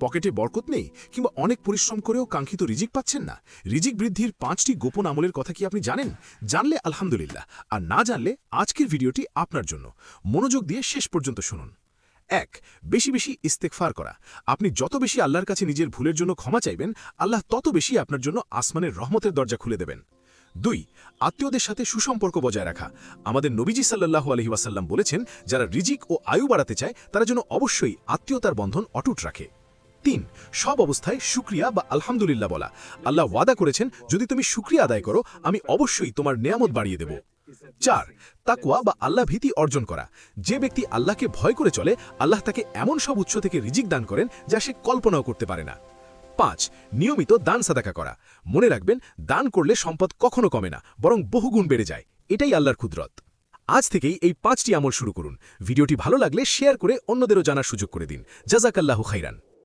পকেটে বরকত নেই কিংবা অনেক পরিশ্রম করেও কাঙ্ক্ষিত রিজিক পাচ্ছেন না? রিজিক বৃদ্ধির 5টি গোপন আমলের কথা কি আপনি জানেন? জানলে আলহামদুলিল্লাহ, আর না জানলে আজকের ভিডিওটি আপনার জন্য। মনোযোগ দিয়ে শেষ পর্যন্ত শুনুন। 1. বেশি বেশি ইস্তেগফার করা। আপনি যত বেশি আল্লাহর কাছে নিজের ভুলের জন্য ক্ষমা চাইবেন, আল্লাহ তত বেশি আপনার জন্য আসমানের রহমতের দরজা খুলে দেবেন। 2. আত্মীয়দের সাথে সুসম্পর্ক বজায় রাখা। আমাদের নবীজি সাল্লাল্লাহু আলাইহি ওয়াসাল্লাম বলেছেন, যারা রিজিক ও আয়ু বাড়াতে চায় তারা যেন অবশ্যই আত্মীয়তার বন্ধন অটুট রাখে। 3. সব অবস্থায় শুকরিয়া বা আলহামদুলিল্লাহ বলা। আল্লাহ ওয়াদা করেছেন, যদি তুমি শুকরিয়া আদায় করো আমি অবশ্যই তোমার নেয়ামত বাড়িয়ে দেব। 4. তাকওয়া বা আল্লাহ ভীতি অর্জন করা। যে ব্যক্তি আল্লাহকে ভয় করে চলে, আল্লাহ তাকে এমন সব উৎস থেকে রিজিক দান করেন যা সে কল্পনাও করতে পারে না। 5. নিয়মিত দান সাদাকা করা। মনে রাখবেন, দান করলে সম্পদ কখনো কমে না, বরং বহুগুণ বেড়ে যায়। এটাই আল্লাহর কুদরত। আজ থেকেই এই 5টি আমল শুরু করুন। ভিডিওটি ভালো লাগলে শেয়ার করে অন্যদেরও জানার সুযোগ করে দিন। জাযাকাল্লাহু খাইরান।